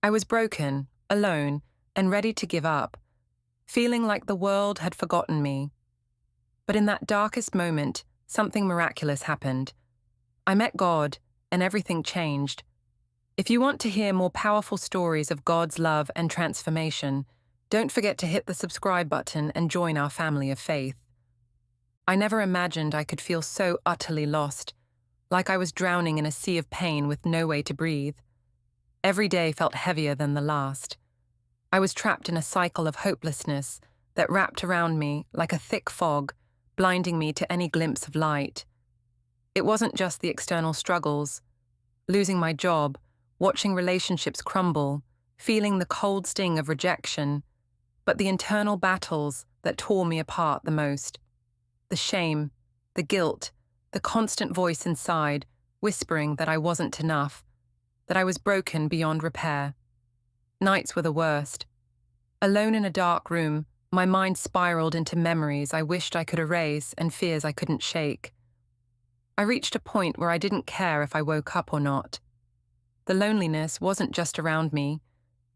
I was broken, alone, and ready to give up, feeling like the world had forgotten me. But in that darkest moment, something miraculous happened. I met God, and everything changed. If you want to hear more powerful stories of God's love and transformation, don't forget to hit the subscribe button and join our family of faith. I never imagined I could feel so utterly lost, like I was drowning in a sea of pain with no way to breathe. Every day felt heavier than the last. I was trapped in a cycle of hopelessness that wrapped around me like a thick fog, blinding me to any glimpse of light. It wasn't just the external struggles, losing my job, watching relationships crumble, feeling the cold sting of rejection, but the internal battles that tore me apart the most. The shame, the guilt, the constant voice inside, whispering that I wasn't enough, that I was broken beyond repair. Nights were the worst. Alone in a dark room, my mind spiraled into memories I wished I could erase and fears I couldn't shake. I reached a point where I didn't care if I woke up or not. The loneliness wasn't just around me.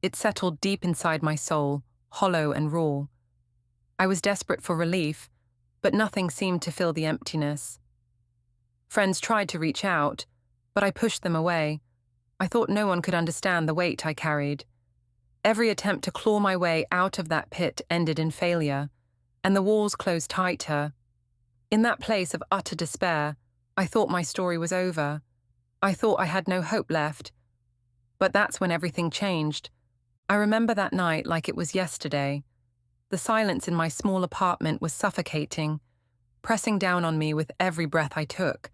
It settled deep inside my soul, hollow and raw. I was desperate for relief, but nothing seemed to fill the emptiness. Friends tried to reach out, but I pushed them away. I thought no one could understand the weight I carried. Every attempt to claw my way out of that pit ended in failure, and the walls closed tighter. In that place of utter despair, I thought my story was over. I thought I had no hope left. But that's when everything changed. I remember that night like it was yesterday. The silence in my small apartment was suffocating, pressing down on me with every breath I took.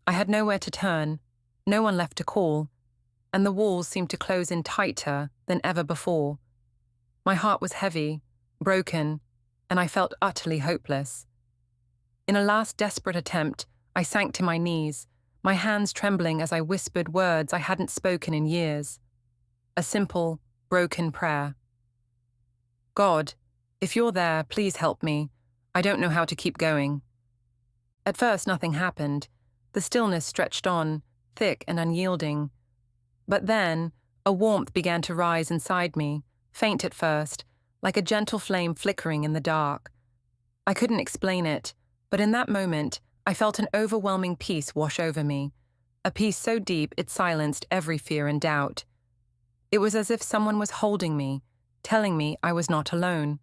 I had nowhere to turn, no one left to call, and the walls seemed to close in tighter than ever before. My heart was heavy, broken, and I felt utterly hopeless. In a last desperate attempt, I sank to my knees, my hands trembling as I whispered words I hadn't spoken in years. A simple, broken prayer. God, if you're there, please help me. I don't know how to keep going. At first, nothing happened. The stillness stretched on, thick and unyielding. But then, a warmth began to rise inside me, faint at first, like a gentle flame flickering in the dark. I couldn't explain it, but in that moment, I felt an overwhelming peace wash over me, a peace so deep it silenced every fear and doubt. It was as if someone was holding me, telling me I was not alone.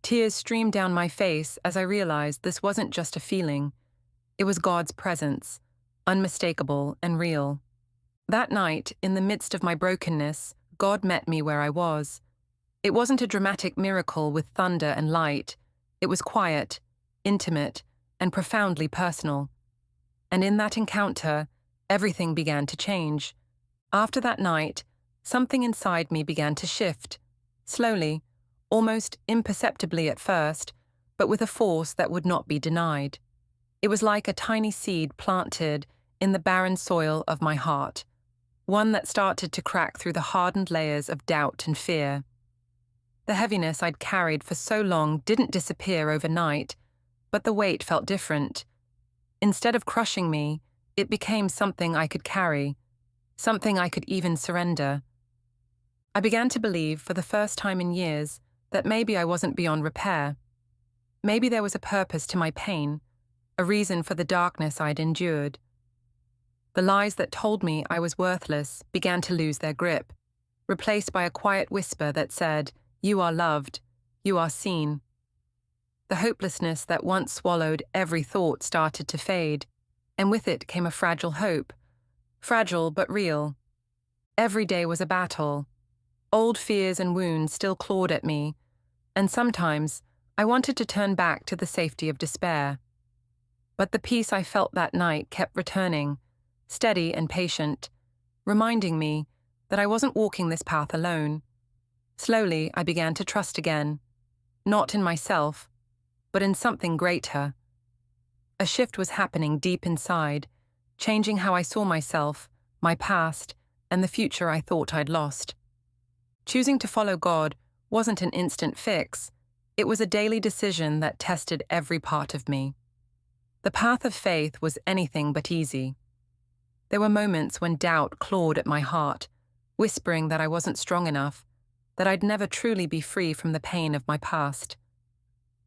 Tears streamed down my face as I realized this wasn't just a feeling. It was God's presence, unmistakable and real. That night, in the midst of my brokenness, God met me where I was. It wasn't a dramatic miracle with thunder and light. It was quiet, intimate, and profoundly personal. And in that encounter, everything began to change. After that night, something inside me began to shift, slowly, almost imperceptibly at first, but with a force that would not be denied. It was like a tiny seed planted in the barren soil of my heart, one that started to crack through the hardened layers of doubt and fear. The heaviness I'd carried for so long didn't disappear overnight, but the weight felt different. Instead of crushing me, it became something I could carry, something I could even surrender. I began to believe, for the first time in years, that maybe I wasn't beyond repair. Maybe there was a purpose to my pain, a reason for the darkness I'd endured. The lies that told me I was worthless began to lose their grip, replaced by a quiet whisper that said, "You are loved, you are seen." The hopelessness that once swallowed every thought started to fade, and with it came a fragile hope. Fragile but real. Every day was a battle. Old fears and wounds still clawed at me, and sometimes I wanted to turn back to the safety of despair. But the peace I felt that night kept returning, steady and patient, reminding me that I wasn't walking this path alone. Slowly, I began to trust again, not in myself, but in something greater. A shift was happening deep inside, changing how I saw myself, my past, and the future I thought I'd lost. Choosing to follow God wasn't an instant fix. It was a daily decision that tested every part of me. The path of faith was anything but easy. There were moments when doubt clawed at my heart, whispering that I wasn't strong enough, that I'd never truly be free from the pain of my past.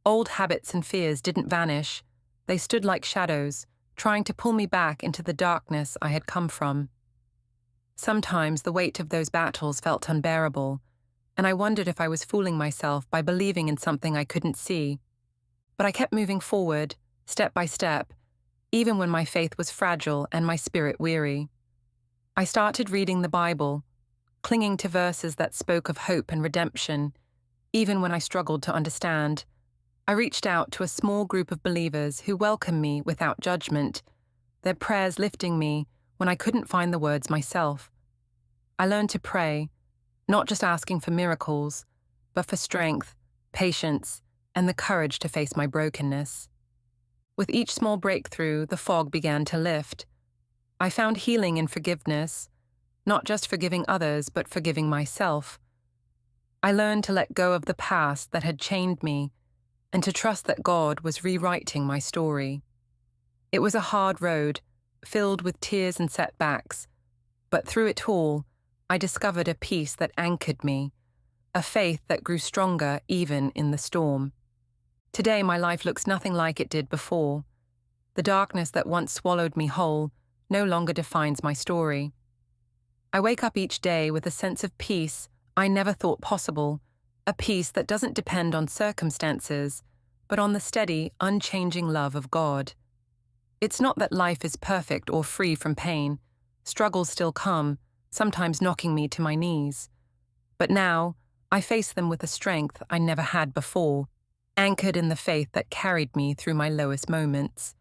Old habits and fears didn't vanish. They stood like shadows, trying to pull me back into the darkness I had come from. Sometimes the weight of those battles felt unbearable, and I wondered if I was fooling myself by believing in something I couldn't see. But I kept moving forward, step by step, even when my faith was fragile and my spirit weary. I started reading the Bible, clinging to verses that spoke of hope and redemption, even when I struggled to understand. I reached out to a small group of believers who welcomed me without judgment, their prayers lifting me when I couldn't find the words myself. I learned to pray, not just asking for miracles, but for strength, patience, and the courage to face my brokenness. With each small breakthrough, the fog began to lift. I found healing in forgiveness, not just forgiving others, but forgiving myself. I learned to let go of the past that had chained me and to trust that God was rewriting my story. It was a hard road, filled with tears and setbacks, but through it all, I discovered a peace that anchored me, a faith that grew stronger even in the storm. Today, my life looks nothing like it did before. The darkness that once swallowed me whole no longer defines my story. I wake up each day with a sense of peace I never thought possible, a peace that doesn't depend on circumstances, but on the steady, unchanging love of God. It's not that life is perfect or free from pain. Struggles still come, sometimes knocking me to my knees. But now, I face them with a strength I never had before, anchored in the faith that carried me through my lowest moments.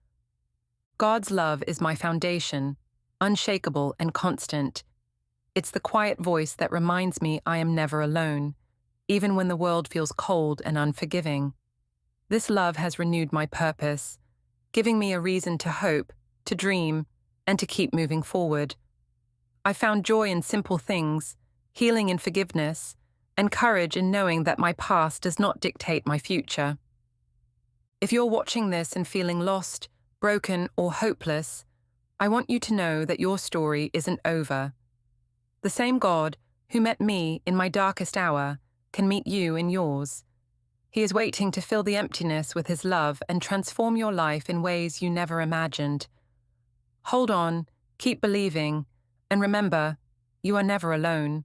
God's love is my foundation, unshakable and constant. It's the quiet voice that reminds me I am never alone, even when the world feels cold and unforgiving. This love has renewed my purpose, giving me a reason to hope, to dream, and to keep moving forward. I found joy in simple things, healing in forgiveness, and courage in knowing that my past does not dictate my future. If you're watching this and feeling lost, broken, or hopeless, I want you to know that your story isn't over. The same God who met me in my darkest hour can meet you in yours. He is waiting to fill the emptiness with His love and transform your life in ways you never imagined. Hold on, keep believing, and remember, you are never alone.